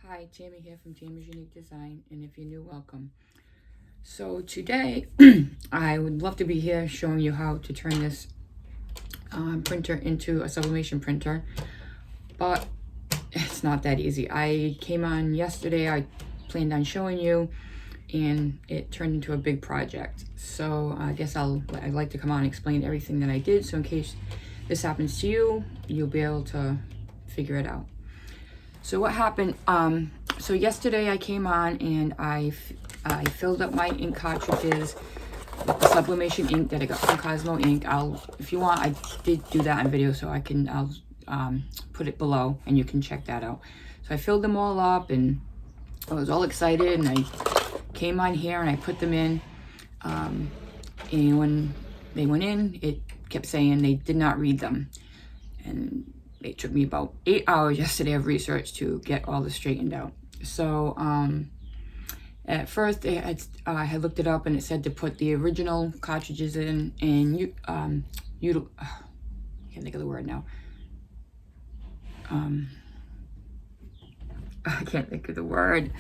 Hi, Tammy here from Tammy's Unique Design, and if you're new, welcome. So today, I would love to be here showing you how to turn this printer into a sublimation printer, but it's not that easy. I came on yesterday, I planned on showing you, and it turned into a big project. So I guess I'd like to come on and explain everything that I did, so in case this happens to you, you'll be able to figure it out. So what happened, so yesterday I came on and I filled up my ink cartridges with the sublimation ink that I got from Cosmo Ink. If you want, I did do that on video, so I'll put it below and you can check that out. So I filled them all up and I was all excited, and I came on here and I put them in, and when they went in, it kept saying they did not read them. And it took me about 8 hours yesterday of research to get all this straightened out. So at first I had looked it up and it said to put the original cartridges in, and I can't think of the word now. I can't think of the word.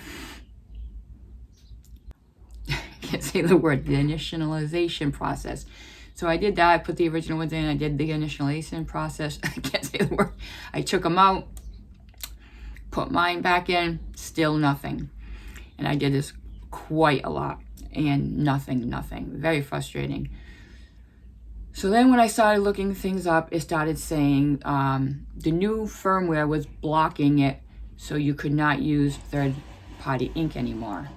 I can't say the word. The initialization process. So I did that. I put the original ones in. I did the initialization process. I can't say the word. I took them out, put mine back in, still nothing. And I did this quite a lot, and nothing. Very frustrating. So then when I started looking things up, it started saying the new firmware was blocking it, so you could not use third-party ink anymore.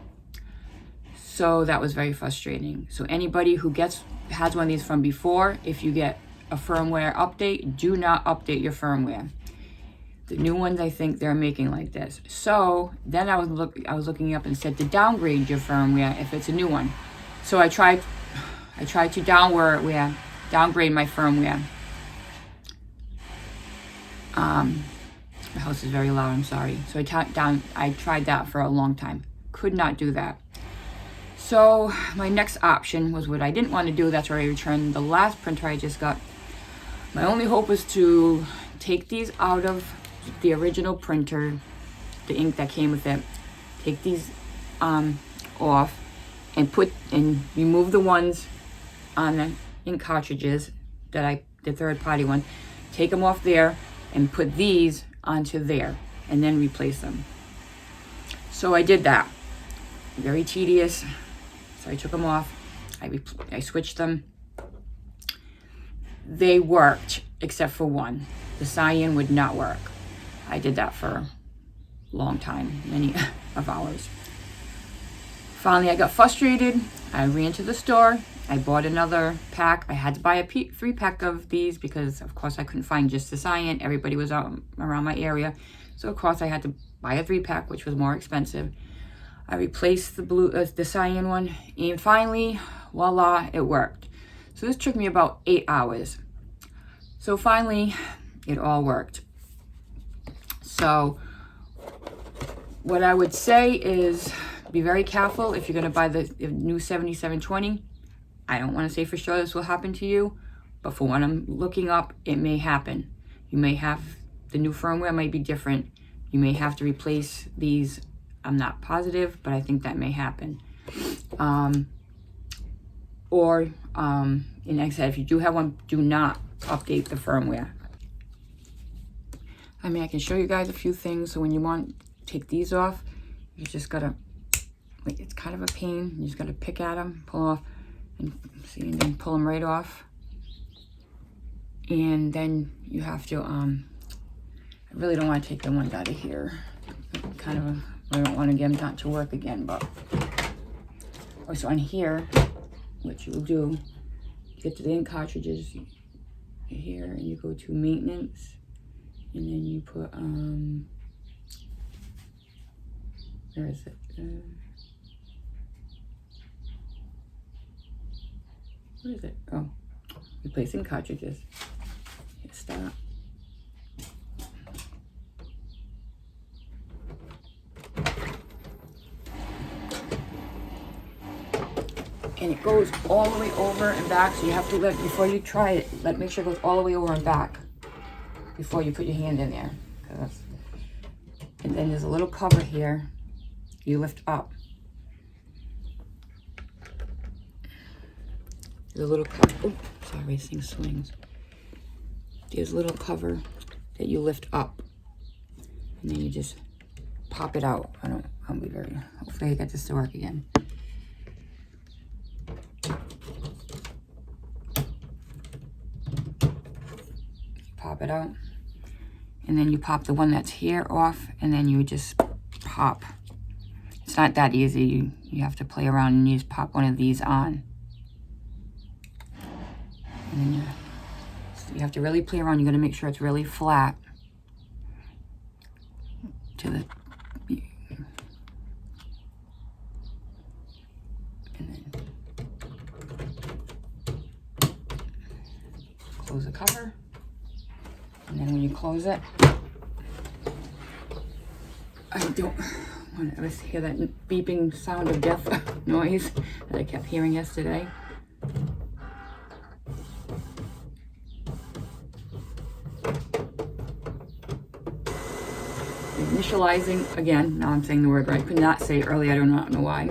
So that was very frustrating. So anybody who has one of these from before, if you get a firmware update, do not update your firmware. The new ones, I think they're making like this. So then I was looking up and said to downgrade your firmware if it's a new one. So I tried to downgrade my firmware. My house is very loud, I'm sorry. So I tried that for a long time. Could not do that. So my next option was what I didn't want to do. That's where I returned the last printer I just got. My only hope was to take these out of the original printer, the ink that came with it, take these off and remove the ones on the ink cartridges the third-party one, take them off there and put these onto there and then replace them. So I did that. Very tedious. So I took them off, I switched them. They worked, except for one. The cyan would not work. I did that for a long time, many of hours. Finally, I got frustrated. I ran to the store. I bought another pack. I had to buy a 3-pack of these because, of course, I couldn't find just the cyan. Everybody was out around my area. So, of course, I had to buy a 3-pack, which was more expensive. I replaced the cyan one, and finally, voila, it worked. So this took me about 8 hours. So finally, it all worked. So what I would say is be very careful if you're going to buy the new 7720. I don't want to say for sure this will happen to you, but for what I'm looking up, it may happen. You may have, the new firmware might be different. You may have to replace these. I'm not positive, but I think that may happen. And like I said, if you do have one, do not update the firmware. I mean, I can show you guys a few things. So when you want to take these off, you just gotta, like, it's kind of a pain. You just gotta pick at them, pull off, and see, and then pull them right off. And then you have to, I really don't want to take the ones out of here. Kind of I don't want to get them not to work again, but also on here, what you will do, get to the ink cartridges here, and you go to maintenance, and then you put where is it? What is it? Oh, replace ink cartridges. Hit stop. And it goes all the way over and back, so you have to before you try it, make sure it goes all the way over and back before you put your hand in there. And then there's a little cover here you lift up. There's a little cover. Oh, sorry, this thing swings. There's a little cover that you lift up, and then you just pop it out. I'll be very, hopefully I get this to work again. Pop it out, and then you pop the one that's here off, and then you just pop. It's not that easy. You have to play around, and you just pop one of these on. And then you have to really play around. You got to make sure it's really flat to the, and then close the cover. And then when you close it, I don't want to hear that beeping sound of death noise that I kept hearing yesterday. Initializing again. Now I'm saying the word right. I could not say it earlier. I do not know why.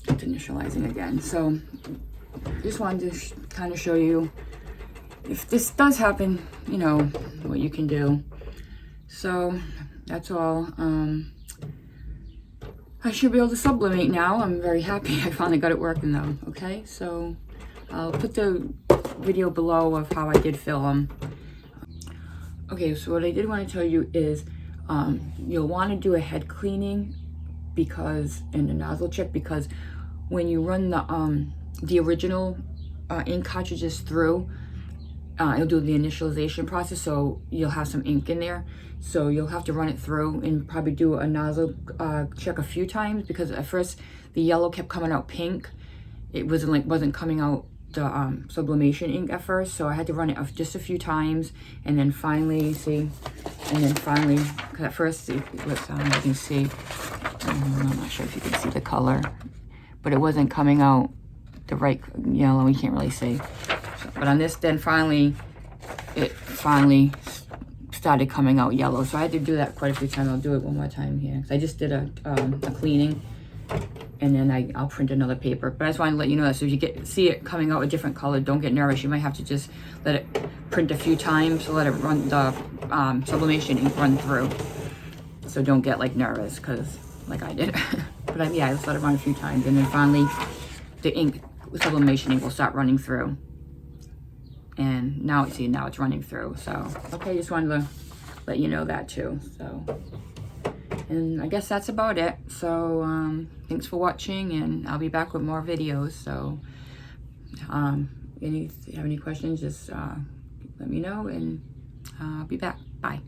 It's initializing again. So just wanted to kind of show you if this does happen, you know, what you can do. So that's all. I should be able to sublimate now. I'm very happy I finally got it working though. Okay, so I'll put the video below of how I did film. Okay, so what I did want to tell you is you'll want to do a head cleaning and a nozzle check, because when you run the original ink cartridges through, it'll do the initialization process, so you'll have some ink in there. So you'll have to run it through and probably do a nozzle check a few times, because at first the yellow kept coming out pink. It wasn't coming out the sublimation ink at first, so I had to run it just a few times, and then finally, because at first it was, you can see, I'm not sure if you can see the color, but it wasn't coming out the right yellow. You can't really see. So, but on this, then finally, it started coming out yellow. So I had to do that quite a few times. I'll do it one more time here. I just did a cleaning, and then I'll print another paper. But I just wanted to let you know that, so if you see it coming out a different color, don't get nervous. You might have to just let it print a few times to let it run, the sublimation ink run through. So don't get like nervous, because like I did. But yeah, I just let it run a few times, and then finally the sublimation ink will start running through. And now it's running through. So okay, just wanted to let you know that too. So, and I guess that's about it. So thanks for watching, and I'll be back with more videos. So if you have any questions, just let me know, and I'll be back. Bye.